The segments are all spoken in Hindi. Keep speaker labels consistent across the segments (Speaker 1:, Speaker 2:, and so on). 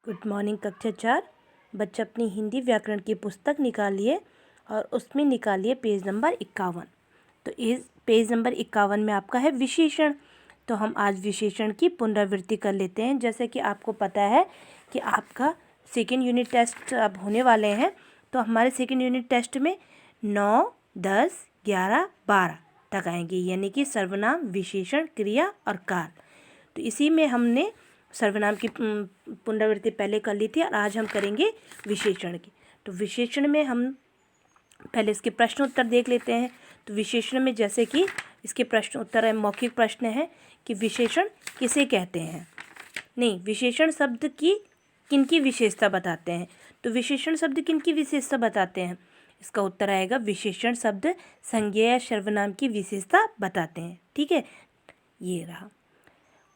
Speaker 1: गुड मॉर्निंग कक्षा 4। बच्चा अपनी हिंदी व्याकरण की पुस्तक निकालिए और उसमें निकालिए पेज नंबर 51। तो इस पेज नंबर 51 में आपका है विशेषण। तो हम आज विशेषण की पुनरावृत्ति कर लेते हैं। जैसे कि आपको पता है कि आपका सेकेंड यूनिट टेस्ट अब होने वाले हैं। तो हमारे सेकेंड यूनिट टेस्ट में 9, 10, 11, 12 तक आएंगे, यानी कि सर्वनाम, विशेषण, क्रिया और काल। तो इसी में हमने सर्वनाम की पुनरावृत्ति पहले कर ली थी और आज हम करेंगे विशेषण की। तो विशेषण में हम पहले इसके प्रश्न उत्तर देख लेते हैं। तो विशेषण में जैसे कि इसके प्रश्न उत्तर है, मौखिक प्रश्न है कि विशेषण किसे कहते हैं, नहीं, विशेषण शब्द की किनकी विशेषता बताते हैं। तो विशेषण शब्द किनकी विशेषता बताते हैं, इसका उत्तर आएगा विशेषण शब्द संज्ञा या सर्वनाम की विशेषता बताते हैं। ठीक है, ये रहा।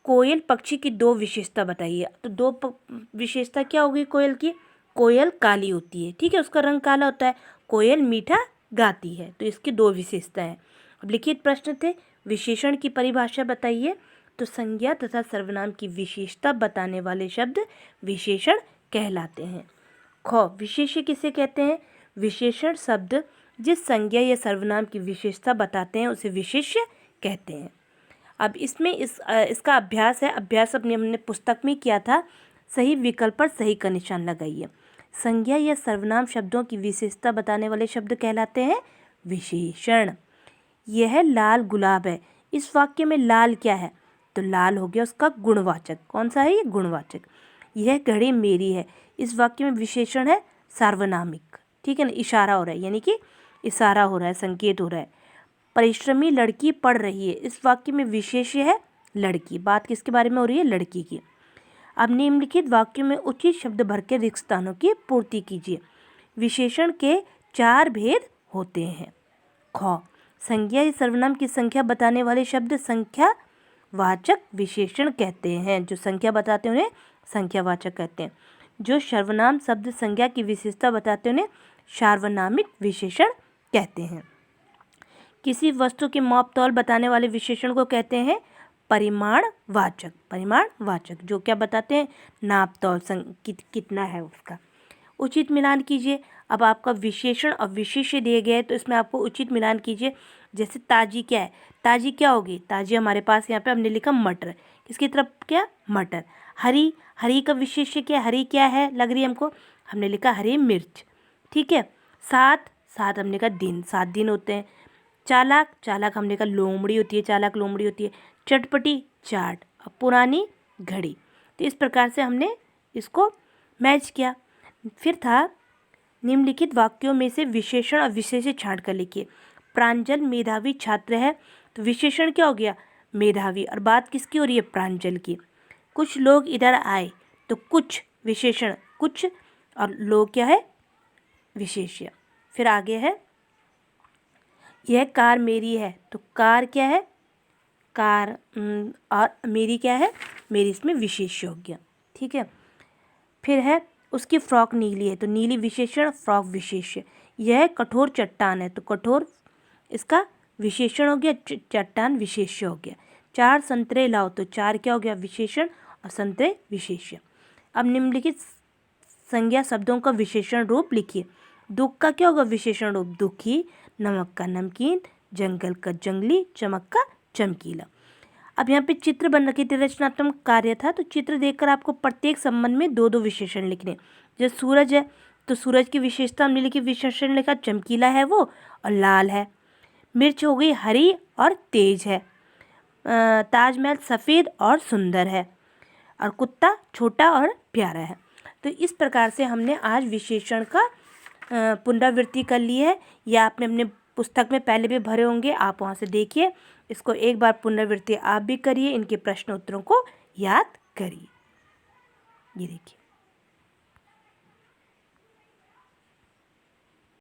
Speaker 1: कोयल पक्षी की 2 विशेषता बताइए। तो 2 विशेषता क्या होगी कोयल की? कोयल काली होती है, ठीक है, उसका रंग काला होता है। कोयल मीठा गाती है। तो इसकी 2 विशेषताएं हैं। अब लिखित प्रश्न थे, विशेषण की परिभाषा बताइए। तो संज्ञा तथा सर्वनाम की विशेषता बताने वाले शब्द विशेषण कहलाते हैं। ख, विशेष्य किसे कहते हैं? विशेषण शब्द जिस संज्ञा या सर्वनाम की विशेषता बताते हैं उसे विशेष्य कहते हैं। अब इसमें इसका अभ्यास है। अभ्यास हमने पुस्तक में किया था। सही विकल्प पर सही का निशान लगाइए। संज्ञा या सर्वनाम शब्दों की विशेषता बताने वाले शब्द कहलाते हैं विशेषण। यह लाल गुलाब है। इस वाक्य में लाल क्या है? तो लाल हो गया उसका गुणवाचक। कौन सा है ये? गुणवाचक। यह घड़ी मेरी है। इस वाक्य में विशेषण है सार्वनामिक। ठीक है ना, इशारा हो रहा है, यानी कि इशारा हो रहा है, संकेत हो रहा है। परिश्रमी लड़की पढ़ रही है। इस वाक्य में विशेष्य है लड़की। बात किसके बारे में हो रही है? लड़की की। अब निम्नलिखित वाक्य में उचित शब्द भर के रिक्त स्थानों की पूर्ति कीजिए। विशेषण के 4 भेद होते हैं। ख, संज्ञा या सर्वनाम की संख्या बताने वाले शब्द संख्यावाचक विशेषण कहते हैं। जो संख्या बताते हैं उन्हें संख्यावाचक कहते हैं। जो सर्वनाम शब्द संज्ञा की विशेषता बताते हैं उन्हें सार्वनामिक विशेषण कहते हैं। किसी वस्तु की माप तौल बताने वाले विशेषण को कहते हैं परिमाणवाचक। परिमाणवाचक जो क्या बताते हैं? नाप तौल, कितना है उसका। उचित मिलान कीजिए। अब आपका विशेषण और विशेष्य दिए गए, तो इसमें आपको उचित मिलान कीजिए। जैसे ताजी क्या है? ताजी क्या होगी? ताजी हमारे पास यहाँ पे हमने लिखा मटर। किसकी तरफ क्या? मटर। हरी, हरी का विशेष्य क्या? हरी क्या है लग रही है हमको? हमने लिखा हरी मिर्च। ठीक है। 7, 7 हमने कहा दिन, 7 दिन होते हैं। चालाक, चालाक हमने कहा लोमड़ी होती है, चालाक लोमड़ी होती है। चटपटी, चाट। और पुरानी, घड़ी। तो इस प्रकार से हमने इसको मैच किया। फिर था निम्नलिखित वाक्यों में से विशेषण और विशेष्य छांट कर लिखिए। प्रांजल मेधावी छात्र है। तो विशेषण क्या हो गया? मेधावी। और बात किसकी हो रही है? प्रांजल की। कुछ लोग इधर आए। तो कुछ विशेषण, कुछ, और लोग क्या है? विशेष्य। फिर आगे है, यह कार मेरी है। तो कार क्या है? कार, और मेरी क्या है? मेरी, इसमें विशेष्य हो गया। ठीक है। फिर है, उसकी फ्रॉक नीली है। तो नीली विशेषण, फ्रॉक विशेष्य। यह कठोर चट्टान है। तो कठोर इसका विशेषण हो गया, चट्टान विशेष्य हो गया। 4 संतरे लाओ। तो 4 क्या हो गया? विशेषण, और संतरे विशेष्य। अब निम्नलिखित संज्ञा शब्दों का विशेषण रूप लिखिए। दुख का क्या होगा? विशेषण रूप दुखी। नमक का नमकीन। जंगल का जंगली। चमक का चमकीला। अब यहाँ पे चित्र बन रखे थे, रचनात्मक कार्य था। तो चित्र देखकर आपको प्रत्येक संबंध में 2-2 विशेषण लिखने। जैसे सूरज है, तो सूरज की विशेषता हमने लिखी, विशेषण लिखा चमकीला है वो और लाल है। मिर्च हो गई हरी और तेज है। ताजमहल सफ़ेद और सुंदर है। और कुत्ता छोटा और प्यारा है। तो इस प्रकार से हमने आज विशेषण का पुनरावृत्ति कर ली है। या आपने अपने पुस्तक में पहले भी भरे होंगे, आप वहाँ से देखिए। इसको एक बार पुनरावृत्ति आप भी करिए, इनके प्रश्न उत्तरों को याद करिए। ये देखिए।